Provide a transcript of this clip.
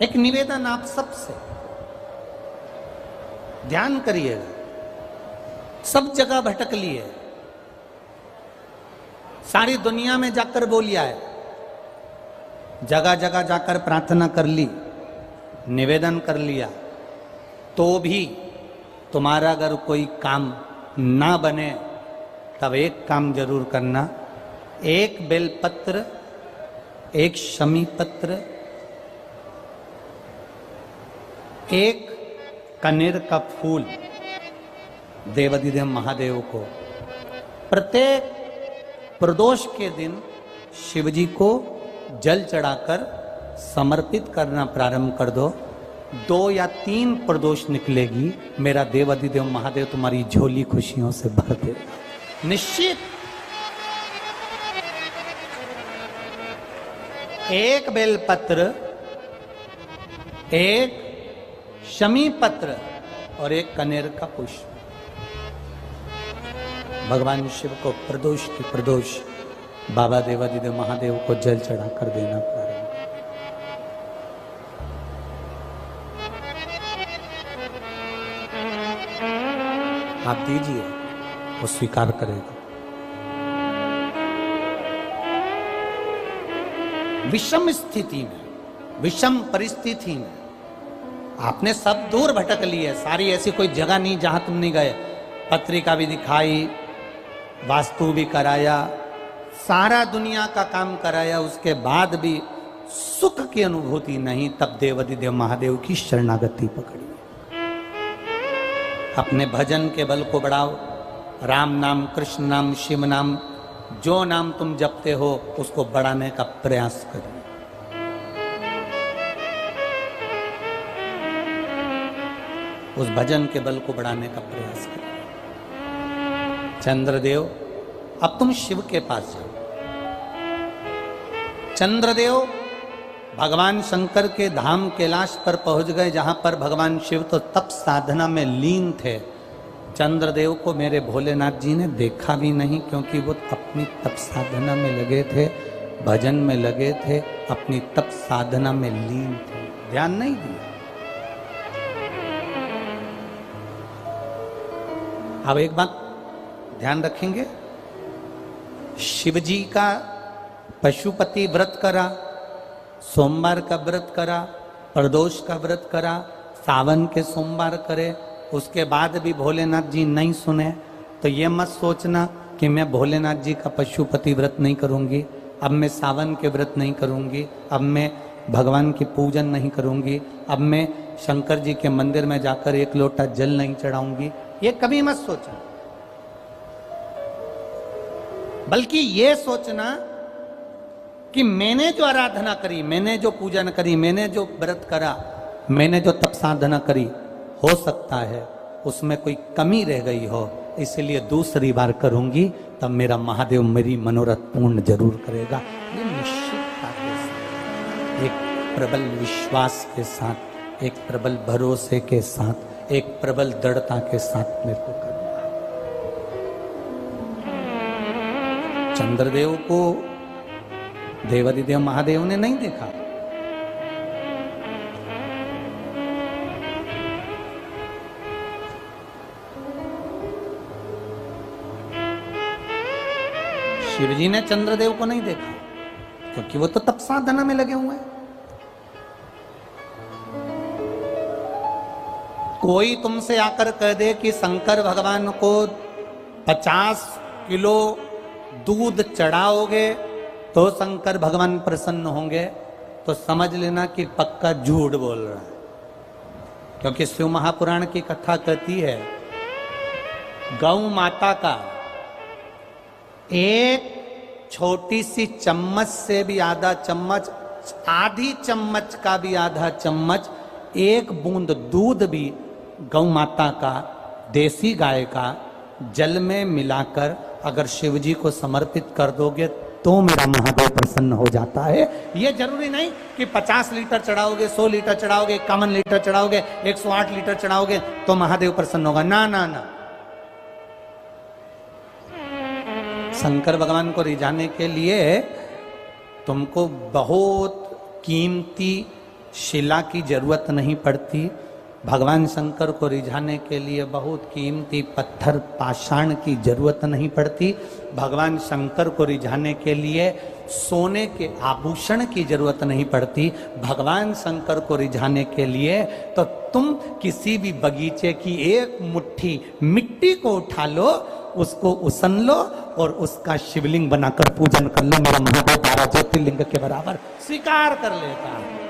एक निवेदन आप सबसे, ध्यान करिएगा। सब जगह भटक लिए, सारी दुनिया में जाकर बोलिया है, जगह जगह जाकर प्रार्थना कर ली, निवेदन कर लिया, तो भी तुम्हारा अगर कोई काम ना बने तब एक काम जरूर करना, एक बेलपत्र, एक शमी पत्र, एक कनेर का फूल देवाधिदेव महादेव को प्रत्येक प्रदोष के दिन शिवजी को जल चढ़ाकर समर्पित करना प्रारंभ कर दो। 2 या 3 प्रदोष निकलेगी, मेरा देवाधिदेव महादेव तुम्हारी झोली खुशियों से भर दे निश्चित। एक बेलपत्र, एक शमी पत्र और एक कनेर का पुष्प भगवान शिव को प्रदोष की प्रदोष बाबा देवाधिदेव महादेव को जल चढ़ाकर देना प्रारंभ। आप दीजिए, वो स्वीकार करेगा। विषम स्थिति में, विषम परिस्थिति में आपने सब दूर भटक लिए, सारी ऐसी कोई जगह नहीं जहां तुम नहीं गए। पत्रिका भी दिखाई, वास्तु भी कराया, सारा दुनिया का काम कराया, उसके बाद भी सुख की अनुभूति नहीं। तब देवाधिदेव महादेव की शरणागति पकड़ी। अपने भजन के बल को बढ़ाओ, राम नाम, कृष्ण नाम, शिव नाम, जो नाम तुम जपते हो उसको बढ़ाने का प्रयास करिए। उस भजन के बल को बढ़ाने का प्रयास करिए। चंद्रदेव, अब तुम शिव के पास जाओ। चंद्रदेव भगवान शंकर के धाम कैलाश पर पहुंच गए, जहां पर भगवान शिव तो तप साधना में लीन थे। चंद्रदेव को मेरे भोलेनाथ जी ने देखा भी नहीं, क्योंकि वो अपनी तप साधना में लगे थे, भजन में लगे थे, अपनी तप साधना में लीन थे, ध्यान नहीं दिया। अब एक बात ध्यान रखेंगे, शिव जी का पशुपति व्रत करा, सोमवार का व्रत करा, प्रदोष का व्रत करा, सावन के सोमवार करे, उसके बाद भी भोलेनाथ जी नहीं सुने, तो ये मत सोचना कि मैं भोलेनाथ जी का पशुपति व्रत नहीं करूंगी, अब मैं सावन के व्रत नहीं करूंगी, अब मैं भगवान की पूजन नहीं करूंगी, अब मैं शंकर जी के मंदिर में जाकर 1 लोटा जल नहीं चढ़ाऊंगी। ये कभी मत सोचना, बल्कि ये सोचना कि मैंने जो आराधना करी, मैंने जो पूजन करी, मैंने जो व्रत करा, मैंने जो तप साधना करी, हो सकता है उसमें कोई कमी रह गई हो, इसलिए दूसरी बार करूंगी, तब मेरा महादेव मेरी मनोरथ पूर्ण जरूर करेगा। ये निश्चितता के साथ, एक प्रबल विश्वास के साथ, एक प्रबल भरोसे के साथ, एक प्रबल दृढ़ता के साथ मेरे को करना है। चंद्रदेव को देवाधिदेव महादेव ने नहीं देखा, शिवजी ने चंद्रदेव को नहीं देखा, क्योंकि वो तो तप साधना में लगे हुए हैं। कोई तुमसे आकर कह दे कि शंकर भगवान को 50 किलो दूध चढ़ाओगे तो शंकर भगवान प्रसन्न होंगे, तो समझ लेना कि पक्का झूठ बोल रहा है। क्योंकि शिव महापुराण की कथा कहती है, गौ माता का एक छोटी सी चम्मच से भी आधा चम्मच, आधी चम्मच का भी आधा चम्मच, एक बूंद दूध भी गौ माता का, देसी गाय का जल में मिलाकर अगर शिव जी को समर्पित कर दोगे तो मेरा महादेव प्रसन्न हो जाता है। ये जरूरी नहीं कि 50 लीटर चढ़ाओगे, 100 लीटर चढ़ाओगे, 51 लीटर चढ़ाओगे, 108 लीटर चढ़ाओगे तो महादेव प्रसन्न होगा। ना ना ना, शंकर भगवान को रिझाने के लिए तुमको बहुत कीमती शिला की जरूरत नहीं पड़ती, भगवान शंकर को रिझाने के लिए बहुत कीमती पत्थर पाषाण की जरूरत नहीं पड़ती, भगवान शंकर को रिझाने के लिए सोने के आभूषण की जरूरत नहीं पड़ती, भगवान शंकर को रिझाने के लिए तो तुम किसी भी बगीचे की एक मुट्ठी मिट्टी को उठा लो, उसको उसन लो और उसका शिवलिंग बनाकर पूजन कर लो, मेरा महादेव 12 ज्योतिर्लिंग के बराबर स्वीकार कर लेता है।